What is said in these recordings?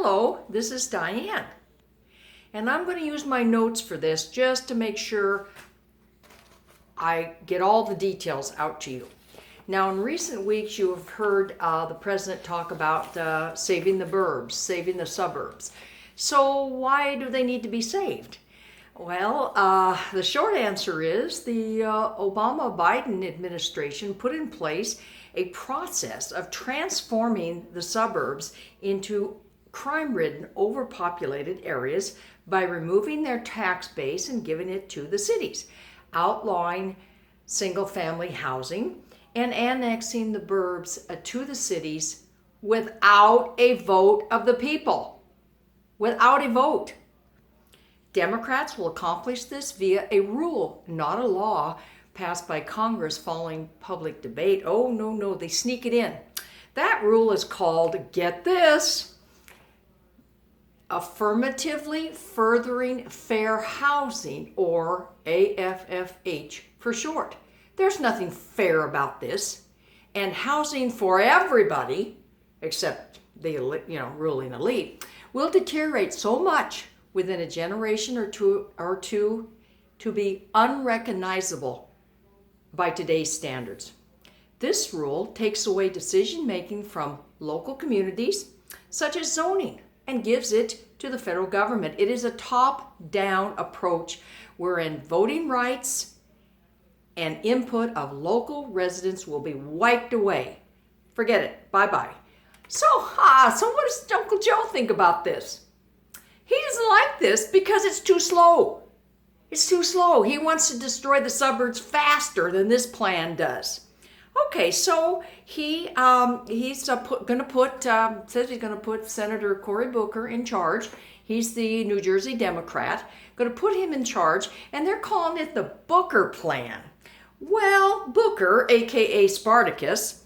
Hello, this is Diane, and I'm going to use my notes for this just to make sure I get all the details out to you. Now, in recent weeks, you have heard the president talk about saving the burbs, saving the suburbs. So why do they need to be saved? Well, the short answer is the Obama-Biden administration put in place a process of transforming the suburbs into crime-ridden, overpopulated areas by removing their tax base and giving it to the cities, outlawing single-family housing, and annexing the burbs to the cities without a vote of the people. Without a vote. Democrats will accomplish this via a rule, not a law, passed by Congress following public debate. Oh, no, they sneak it in. That rule is called, get this, Affirmatively Furthering Fair Housing, or AFFH for short. There's nothing fair about this. And housing for everybody, except the ruling elite, will deteriorate so much within a generation or two to be unrecognizable by today's standards. This rule takes away decision-making from local communities, such as zoning, and gives it to the federal government. It is a top-down approach wherein voting rights and input of local residents will be wiped away. Forget it. Bye-bye. So what does Uncle Joe think about this? He doesn't like this because it's too slow. It's too slow. He wants to destroy the suburbs faster than this plan does. Okay, so he's going to put Senator Cory Booker in charge. He's the New Jersey Democrat. Going to put him in charge, and they're calling it the Booker Plan. Well, Booker, aka Spartacus,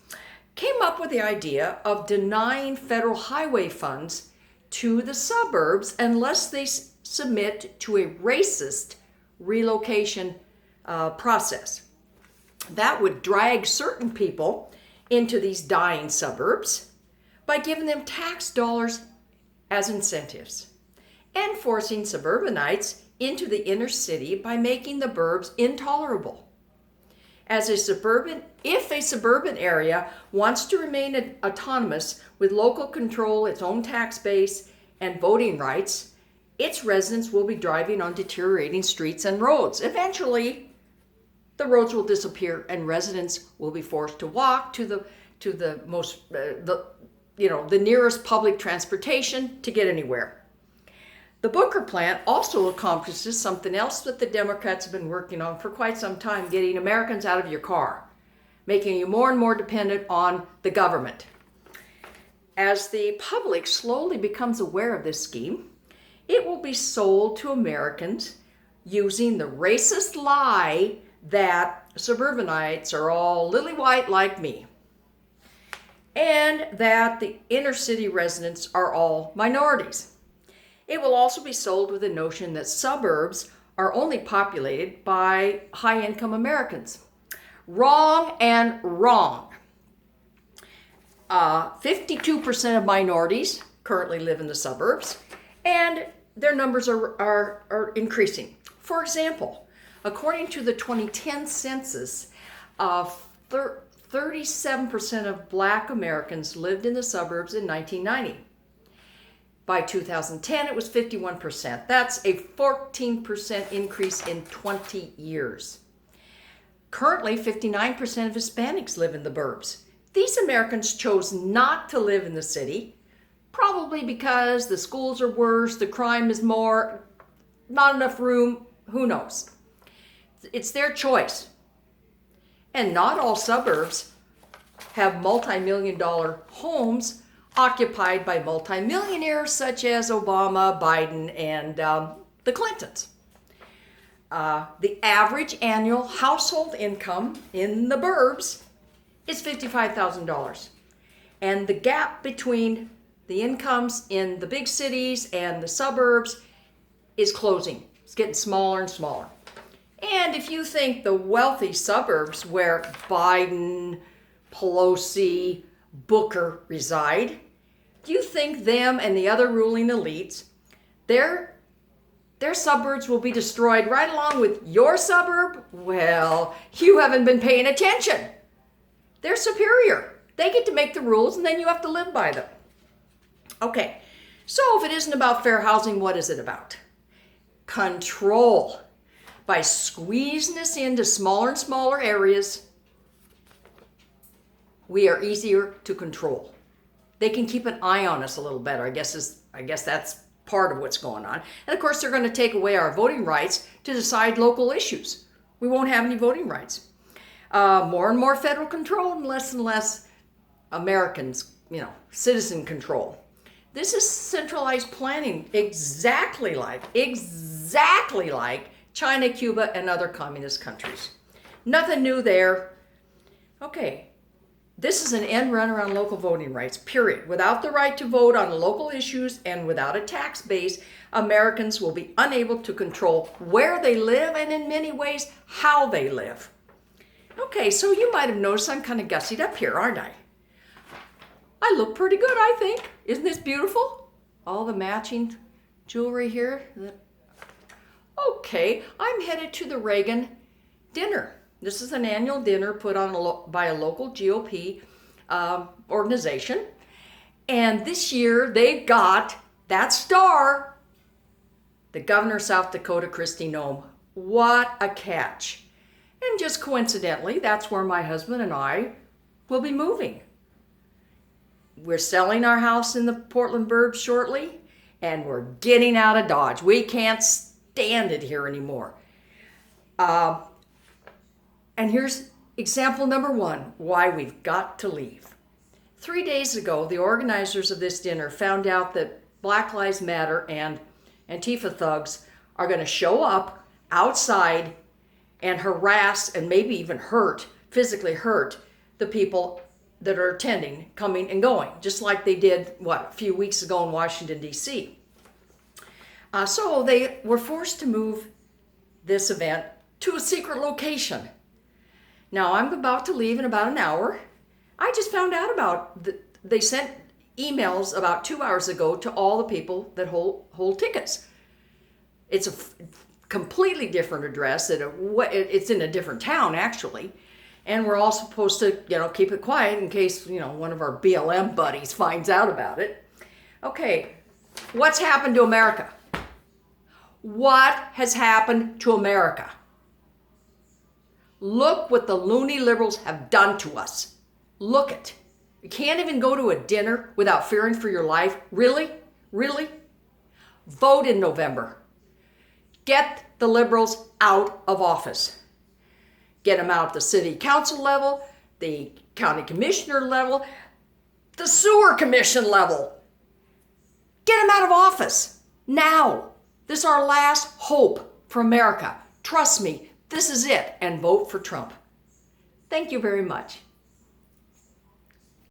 came up with the idea of denying federal highway funds to the suburbs unless they submit to a racist relocation process. That would drag certain people into these dying suburbs by giving them tax dollars as incentives and forcing suburbanites into the inner city by making the burbs intolerable. If a suburban area wants to remain autonomous with local control, its own tax base, and voting rights, its residents will be driving on deteriorating streets and roads. Eventually, the roads will disappear and residents will be forced to walk to the nearest public transportation to get anywhere. The Booker Plan also accomplishes something else that the Democrats have been working on for quite some time, getting Americans out of your car, making you more and more dependent on the government. As the public slowly becomes aware of this scheme, it will be sold to Americans using the racist lie that suburbanites are all lily white like me, and that the inner city residents are all minorities. It will also be sold with the notion that suburbs are only populated by high-income Americans. Wrong and wrong. 52% of minorities currently live in the suburbs, and their numbers are increasing. For example, according to the 2010 census, 37% of Black Americans lived in the suburbs in 1990. By 2010, it was 51%. That's a 14% increase in 20 years. Currently, 59% of Hispanics live in the burbs. These Americans chose not to live in the city, probably because the schools are worse, the crime is more, not enough room, who knows. It's their choice. And not all suburbs have multi-million-dollar homes occupied by multimillionaires such as Obama, Biden, and the Clintons. The average annual household income in the burbs is $55,000. And the gap between the incomes in the big cities and the suburbs is closing. It's getting smaller and smaller. And if you think the wealthy suburbs where Biden, Pelosi, Booker reside, Do you think them and the other ruling elites, their suburbs will be destroyed right along with your suburb? Well, you haven't been paying attention. They're superior. They get to make the rules and then you have to live by them. Okay, so if it isn't about fair housing, what is it about? Control. By squeezing us into smaller and smaller areas, we are easier to control. They can keep an eye on us a little better. I guess that's part of what's going on. And of course, they're going to take away our voting rights to decide local issues. We won't have any voting rights. More and more federal control and less Americans, citizen control. This is centralized planning, exactly like China, Cuba, and other communist countries. Nothing new there. Okay, this is an end run around local voting rights, period. Without the right to vote on local issues and without a tax base, Americans will be unable to control where they live and in many ways, how they live. Okay, so you might have noticed I'm kind of gussied up here, aren't I? I look pretty good, I think. Isn't this beautiful? All the matching jewelry here. Okay, I'm headed to the Reagan dinner. This is an annual dinner put on by a local GOP organization. And this year they've got that star, the governor of South Dakota, Kristi Noem. What a catch. And just coincidentally, that's where my husband and I will be moving. We're selling our house in the Portland Burbs shortly, and we're getting out of Dodge. We can't stand it here anymore. And here's example number one, why we've got to leave. 3 days ago, the organizers of this dinner found out that Black Lives Matter and Antifa thugs are going to show up outside and harass and maybe even physically hurt the people that are attending, coming and going, just like they did, a few weeks ago in Washington, D.C. So they were forced to move this event to a secret location. Now, I'm about to leave in about an hour. I just found out they sent emails about 2 hours ago to all the people that hold tickets. It's a completely different address. It's in a different town, actually. And we're all supposed to, keep it quiet in case, one of our BLM buddies finds out about it. Okay, what's happened to America? What has happened to America? Look what the loony liberals have done to us. Look it. You can't even go to a dinner without fearing for your life. Really? Really? Vote in November. Get the liberals out of office. Get them out at the city council level, the county commissioner level, the sewer commission level. Get them out of office now. This is our last hope for America. Trust me, this is it. And vote for Trump. Thank you very much.